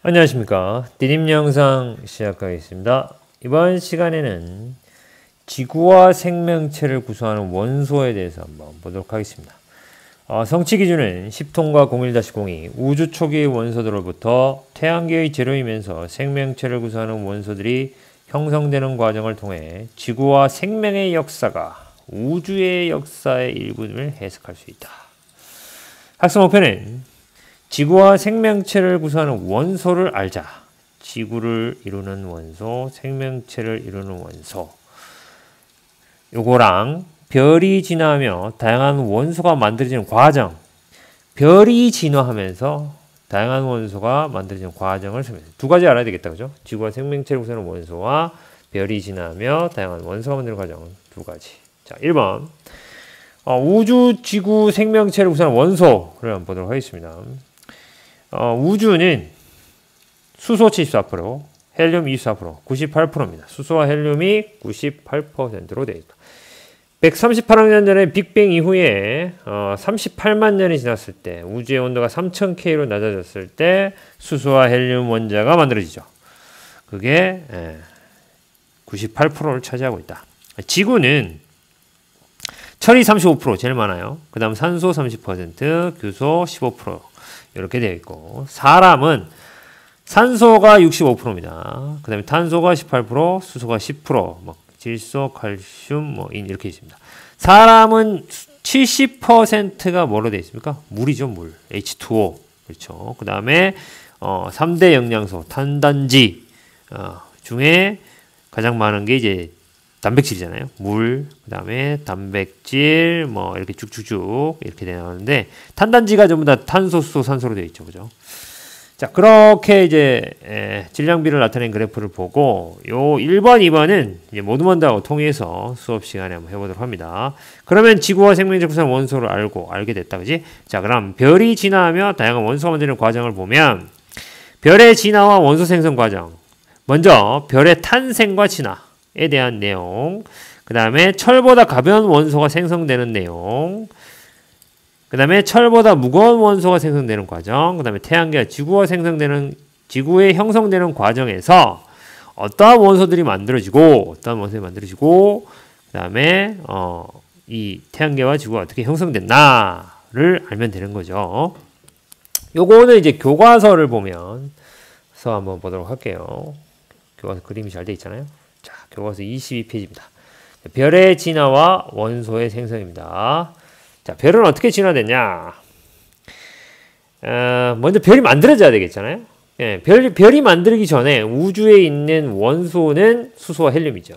안녕하십니까. 디딤 영상 시작하겠습니다. 이번 시간에는 지구와 생명체를 구성하는 원소에 대해서 한번 보도록 하겠습니다. 성취 기준은 10톤과 01-02 우주 초기의 원소들로부터 태양계의 재료이면서 생명체를 구성하는 원소들이 형성되는 과정을 통해 지구와 생명의 역사가 우주의 역사의 일부를 해석할 수 있다. 학습 목표는 지구와 생명체를 구성하는 원소를 알자. 지구를 이루는 원소, 생명체를 이루는 원소. 요거랑 별이 진화하며 다양한 원소가 만들어지는 과정. 별이 진화하면서 다양한 원소가 만들어지는 과정을 설명해요. 두 가지 알아야 되겠다. 그죠? 지구와 생명체를 구성하는 원소와 별이 진화하며 다양한 원소가 만드는 과정. 두 가지. 자, 1번. 우주, 지구, 생명체를 구성하는 원소를 한번 보도록 하겠습니다. 우주는 수소 74%, 헬륨 24%, 98%입니다. 수소와 헬륨이 98%로 되어 있다. 138억 년 전에 빅뱅 이후에 38만 년이 지났을 때 우주의 온도가 3000K로 낮아졌을 때 수소와 헬륨 원자가 만들어지죠. 그게 98%를 차지하고 있다. 지구는 철이 35% 제일 많아요. 그 다음 산소 30%, 규소 15%. 이렇게 되어 있고, 사람은 산소가 65%입니다. 그 다음에 탄소가 18%, 수소가 10%, 질소, 칼슘, 인 이렇게 있습니다. 사람은 70%가 뭐로 되어 있습니까? 물이죠, 물. H2O. 그렇죠. 그 다음에 3대 영양소, 탄단지 중에 가장 많은 게 이제 단백질이잖아요. 물, 그 다음에 단백질, 이렇게 쭉쭉쭉 이렇게 되는데, 탄단지가 전부 다 탄소, 수소, 산소로 되어 있죠. 그죠? 자, 그렇게 이제, 질량비를 나타낸 그래프를 보고, 요 1번, 2번은 이제 모두먼다하고 통해서 수업 시간에 한번 해보도록 합니다. 그러면 지구와 생명체 구성 원소를 알게 됐다. 그지? 자, 그럼 별이 진화하며 다양한 원소가 만드는 과정을 보면, 별의 진화와 원소 생성 과정. 먼저, 별의 탄생과 진화. 에 대한 내용, 그 다음에 철보다 가벼운 원소가 생성되는 내용, 그 다음에 철보다 무거운 원소가 생성되는 과정, 그 다음에 태양계와 지구에 형성되는 과정에서 어떠한 원소들이 만들어지고, 그 다음에 이 태양계와 지구가 어떻게 형성됐나를 알면 되는 거죠. 요거는 이제 교과서를 보면서 한번 보도록 할게요. 교과서 그림이 잘 돼 있잖아요. 자, 교과서 22페이지입니다. 별의 진화와 원소의 생성입니다. 자, 별은 어떻게 진화됐냐? 먼저 별이 만들어져야 되겠잖아요. 예, 별이 만들기 전에 우주에 있는 원소는 수소와 헬륨이죠.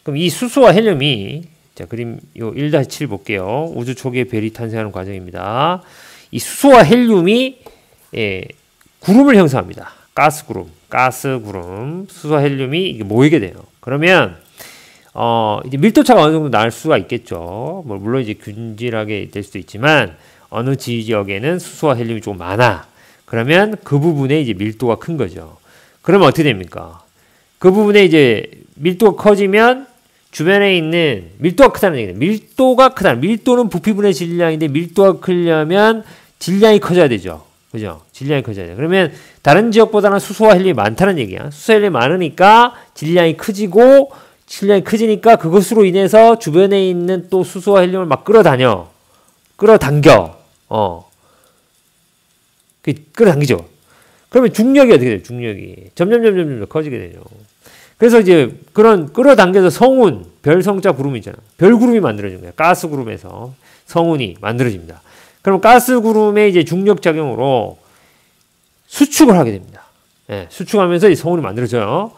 그럼 이 수소와 헬륨이, 자, 그림 요 1-7 볼게요. 우주 초기에 별이 탄생하는 과정입니다. 이 수소와 헬륨이 구름을 형성합니다. 가스구름, 수소와 헬륨이 이게 모이게 돼요. 그러면, 이제 밀도차가 어느 정도 날 수가 있겠죠. 물론 이제 균질하게 될 수도 있지만, 어느 지역에는 수소와 헬륨이 조금 많아. 그러면 그 부분에 이제 밀도가 큰 거죠. 그러면 어떻게 됩니까? 그 부분에 이제 밀도가 커지면 주변에 있는, 밀도가 크다는 얘기예요. 밀도가 크다. 밀도는 부피분의 질량인데 밀도가 크려면 질량이 커져야 되죠. 그죠? 질량이 커져야 돼. 그러면 다른 지역보다는 수소와 헬륨이 많다는 얘기야. 수소와 헬륨이 많으니까 질량이 크지니까 그것으로 인해서 주변에 있는 또 수소와 헬륨을 막 끌어당겨. 끌어당기죠. 그러면 중력이 어떻게 돼요? 중력이 점점 커지게 되죠. 그래서 이제 그런 끌어당겨서 성운, 별성자 구름이 있잖아. 별구름이 만들어진 거야. 가스구름에서 성운이 만들어집니다. 그럼 가스구름의 이제 중력작용으로 수축을 하게 됩니다. 예, 수축하면서 이 성운이 만들어져요.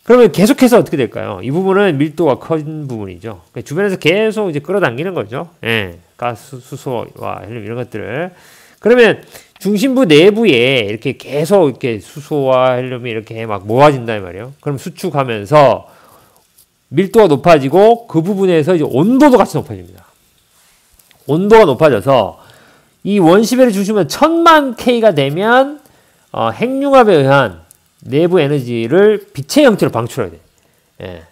그러면 계속해서 어떻게 될까요? 이 부분은 밀도가 큰 부분이죠. 그러니까 주변에서 계속 이제 끌어당기는 거죠. 예, 가스, 수소와 헬륨 이런 것들을. 그러면 중심부 내부에 이렇게 계속 이렇게 수소와 헬륨이 이렇게 막 모아진단 말이에요. 그럼 수축하면서 밀도가 높아지고 그 부분에서 이제 온도도 같이 높아집니다. 온도가 높아져서 이 원시별의 중심은 1000만 K가 되면 핵융합에 의한 내부 에너지를 빛의 형태로 방출해야 돼. 예.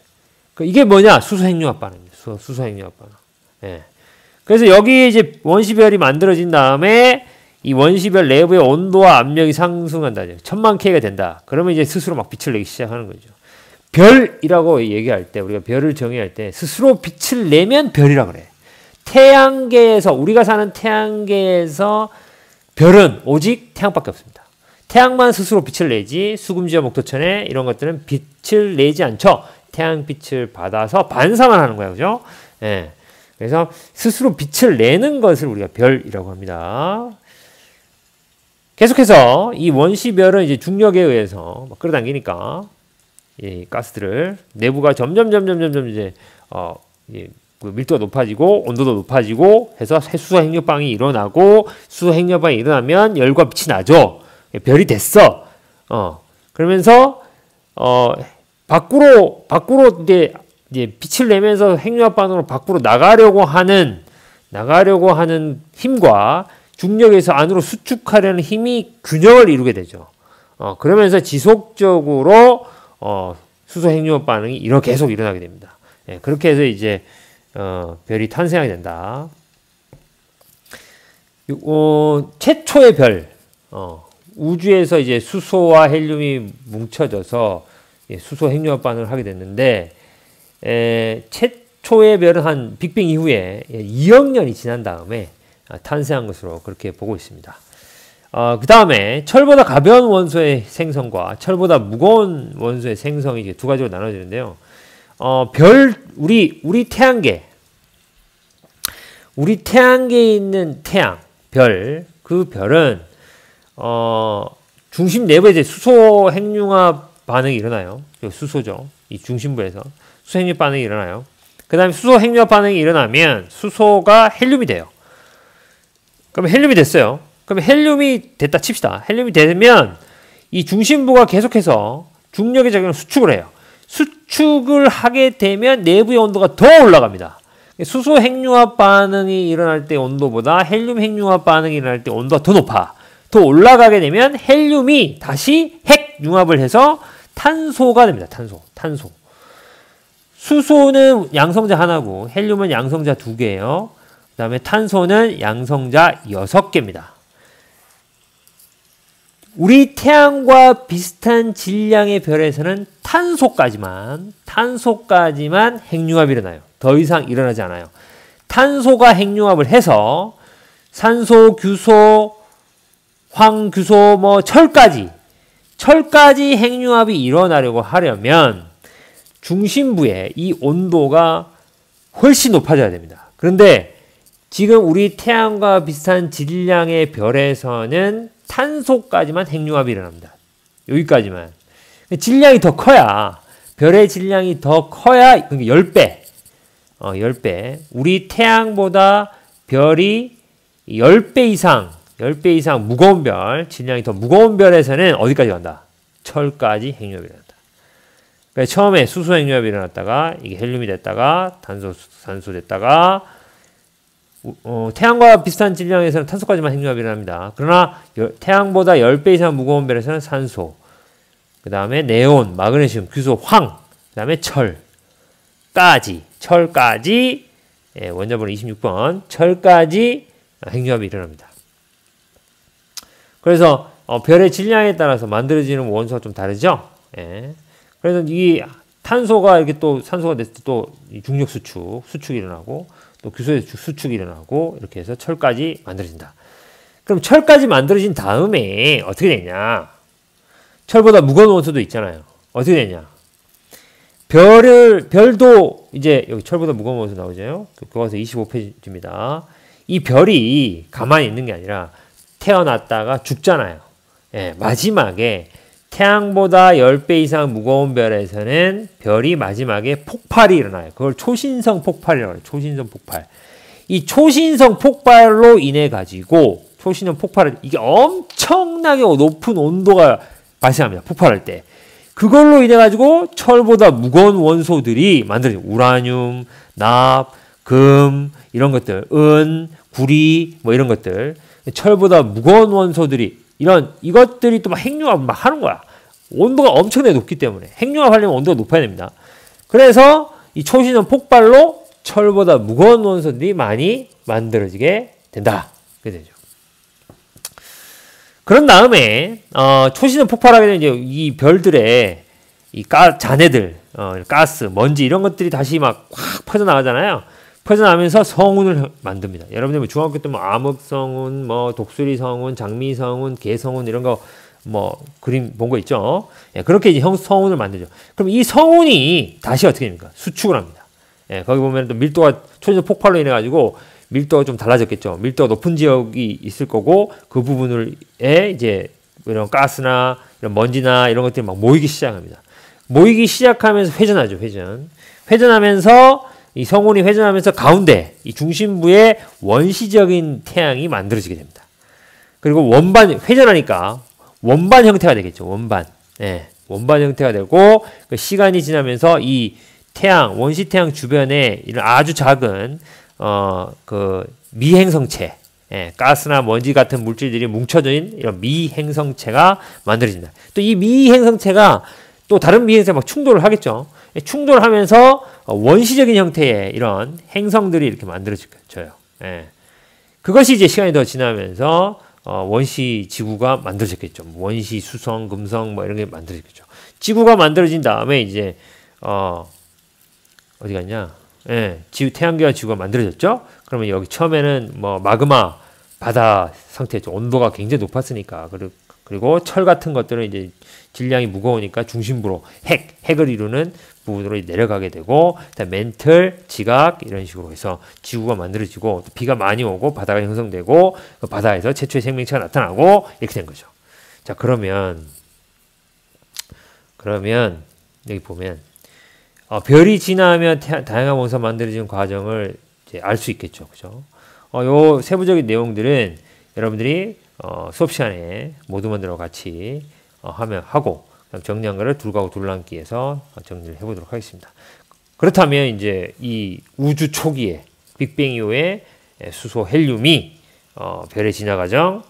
이게 뭐냐? 수소 핵융합 반응입니다. 수소 핵융합 반응. 예. 그래서 여기 이제 원시별이 만들어진 다음에 이 원시별 내부의 온도와 압력이 상승한다. 1000만 K가 된다. 그러면 이제 스스로 막 빛을 내기 시작하는 거죠. 별이라고 얘기할 때, 우리가 별을 정의할 때 스스로 빛을 내면 별이라고 그래. 태양계에서, 우리가 사는 태양계에서 별은 오직 태양밖에 없습니다. 태양만 스스로 빛을 내지 수금지와 목토천에 이런 것들은 빛을 내지 않죠. 태양빛을 받아서 반사만 하는 거예요. 그죠? 예. 그래서 스스로 빛을 내는 것을 우리가 별이라고 합니다. 계속해서 이 원시별은 이제 중력에 의해서 막 끌어당기니까 이 가스들을 내부가 점점 이제 밀도가 높아지고 온도도 높아지고 해서 수소 핵융합방이 일어나고 수소 핵융합방이 일어나면 열과 빛이 나죠. 별이 됐어. 그러면서 밖으로 이제 빛을 내면서 핵융합방으로 밖으로 나가려고 하는 힘과 중력에서 안으로 수축하려는 힘이 균형을 이루게 되죠. 그러면서 지속적으로 수소 핵융합 반응이 계속 일어나게 됩니다. 예, 그렇게 해서 이제 별이 탄생하게 된다. 최초의 별, 우주에서 이제 수소와 헬륨이 뭉쳐져서 수소 핵융합 반응을 하게 됐는데, 최초의 별은 한 빅뱅 이후에 2억 년이 지난 다음에 탄생한 것으로 그렇게 보고 있습니다. 그 다음에 철보다 가벼운 원소의 생성과 철보다 무거운 원소의 생성이 이제 두 가지로 나눠지는데요. 우리 태양계에 있는 태양, 그 별은 중심 내부에 이제 수소 핵융합 반응이 일어나요. 수소죠. 이 중심부에서 수소 핵융합 반응이 일어나요. 그 다음에 수소 핵융합 반응이 일어나면 수소가 헬륨이 돼요. 그럼 헬륨이 됐어요. 그럼 헬륨이 됐다 칩시다. 헬륨이 되면 이 중심부가 계속해서 중력의 작용을 수축을 해요. 수축을 하게 되면 내부의 온도가 더 올라갑니다. 수소 핵융합 반응이 일어날 때 온도보다 헬륨 핵융합 반응이 일어날 때 온도가 더 높아. 더 올라가게 되면 헬륨이 다시 핵융합을 해서 탄소가 됩니다. 탄소. 수소는 양성자 하나고 헬륨은 양성자 2개예요. 그 다음에 탄소는 양성자 6개입니다. 우리 태양과 비슷한 질량의 별에서는 탄소까지만 핵융합이 일어나요. 더 이상 일어나지 않아요. 탄소가 핵융합을 해서 산소, 규소, 황규소, 철까지 핵융합이 일어나려고 하려면 중심부에 이 온도가 훨씬 높아져야 됩니다. 그런데 지금 우리 태양과 비슷한 질량의 별에서는 탄소까지만 핵융합이 일어납니다. 여기까지만. 질량이 더 커야, 별의 질량이 더 커야, 그러니까 10배. 10배. 우리 태양보다 별이 10배 이상 무거운 별, 질량이 더 무거운 별에서는 어디까지 간다? 철까지 핵융합이 일어난다. 그러니까 처음에 수소 핵융합이 일어났다가, 이게 헬륨이 됐다가, 산소 됐다가, 태양과 비슷한 질량에서는 탄소까지만 핵융합이 일어납니다. 그러나 태양보다 10배 이상 무거운 별에서는 산소, 그 다음에 네온, 마그네슘, 규소, 황, 그 다음에 철까지 원자번호 26번 철까지 핵융합이 일어납니다. 그래서 별의 질량에 따라서 만들어지는 원소가 좀 다르죠. 예. 그래서 이 탄소가 이렇게 또 산소가 됐을 때 또 중력 수축이 일어나고 또 규소의 수축이 일어나고 이렇게 해서 철까지 만들어진다. 그럼 철까지 만들어진 다음에 어떻게 되냐? 철보다 무거운 원소도 있잖아요. 어떻게 되냐? 별도 이제 여기 철보다 무거운 원소 나오죠. 교과서 25페이지입니다. 이 별이 가만히 있는 게 아니라 태어났다가 죽잖아요. 예, 마지막에 태양보다 10배 이상 무거운 별에서는 별이 마지막에 폭발이 일어나요. 그걸 초신성 폭발이라고 해요. 초신성 폭발. 이 초신성 폭발로 인해 가지고 초신성 폭발을 이게 엄청나게 높은 온도가 발생합니다. 폭발할 때. 그걸로 인해 가지고 철보다 무거운 원소들이 만들어져요. 우라늄, 납, 금 이런 것들, 은, 구리 뭐 이런 것들. 철보다 무거운 원소들이 이것들이 또 막 핵융합 막 하는 거야. 온도가 엄청나게 높기 때문에. 핵융합 하려면 온도가 높아야 됩니다. 그래서 이 초신성 폭발로 철보다 무거운 원소들이 많이 만들어지게 된다. 그게 되죠. 그런 다음에 초신성 폭발하게 되면 이제 이 별들의 이 잔해들, 가스, 먼지 이런 것들이 다시 막 확 퍼져나가잖아요. 퍼져나가면서 성운을 만듭니다. 여러분들 뭐 중학교 때 뭐 암흑성운, 뭐 독수리성운, 장미성운, 개성운 이런 거 뭐 그림 본 거 있죠? 예, 그렇게 이제 성운을 만들죠. 그럼 이 성운이 다시 어떻게 됩니까? 수축을 합니다. 예, 거기 보면 또 밀도가 초신성 폭발로 인해 가지고 밀도가 좀 달라졌겠죠. 밀도가 높은 지역이 있을 거고 그 부분을 이제 이런 가스나 이런 먼지나 이런 것들이 막 모이기 시작합니다. 모이기 시작하면서 회전하죠. 회전하면서 이 성운이 회전하면서 가운데 이 중심부에 원시적인 태양이 만들어지게 됩니다. 그리고 회전하니까 원반 형태가 되겠죠. 원반. 예, 원반 형태가 되고 그 시간이 지나면서 이 태양, 원시 태양 주변에 이런 아주 작은 그 미행성체, 예, 가스나 먼지 같은 물질들이 뭉쳐진 이런 미행성체가 만들어진다. 또 이 미행성체가 또 다른 미행성에 막 충돌을 하겠죠. 충돌하면서 원시적인 형태의 이런 행성들이 이렇게 만들어져요. 예. 그것이 이제 시간이 더 지나면서 원시 지구가 만들어졌겠죠. 원시 수성, 금성 뭐 이런 게 만들어졌겠죠. 지구가 만들어진 다음에 이제 어디 갔냐? 예, 태양계와 지구가 만들어졌죠. 그러면 여기 처음에는 뭐 마그마 바다 상태였죠. 온도가 굉장히 높았으니까. 그리고 철 같은 것들은 이제 질량이 무거우니까 중심부로 핵을 이루는 부분으로 내려가게 되고, 멘틀, 지각 이런 식으로 해서 지구가 만들어지고 비가 많이 오고 바다가 형성되고 그 바다에서 최초의 생명체가 나타나고 이렇게 된 거죠. 자, 그러면 여기 보면 별이 지나면 다양한 원소가 만들어지는 과정을 이제 알 수 있겠죠, 그죠? 요 세부적인 내용들은 여러분들이 수업 시간에 모두만들하고 같이 하고 정리한 거를 둘과고 둘러앉기에서 정리를 해보도록 하겠습니다. 그렇다면 이제 이 우주 초기에 빅뱅 이후에 수소, 헬륨이 별의 진화 과정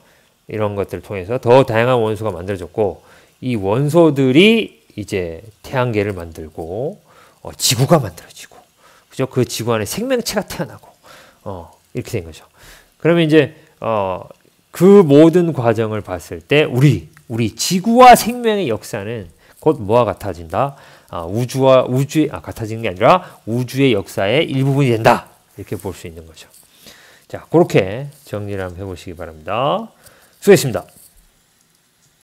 이런 것들을 통해서 더 다양한 원소가 만들어졌고 이 원소들이 이제 태양계를 만들고 지구가 만들어지고 그죠? 그 지구 안에 생명체가 태어나고 이렇게 된 거죠. 그러면 이제 그 모든 과정을 봤을 때 우리 지구와 생명의 역사는 곧 뭐와 같아진다? 같아지는 게 아니라 우주의 역사의 일부분이 된다. 이렇게 볼 수 있는 거죠. 자, 그렇게 정리를 한번 해보시기 바랍니다. 수고했습니다.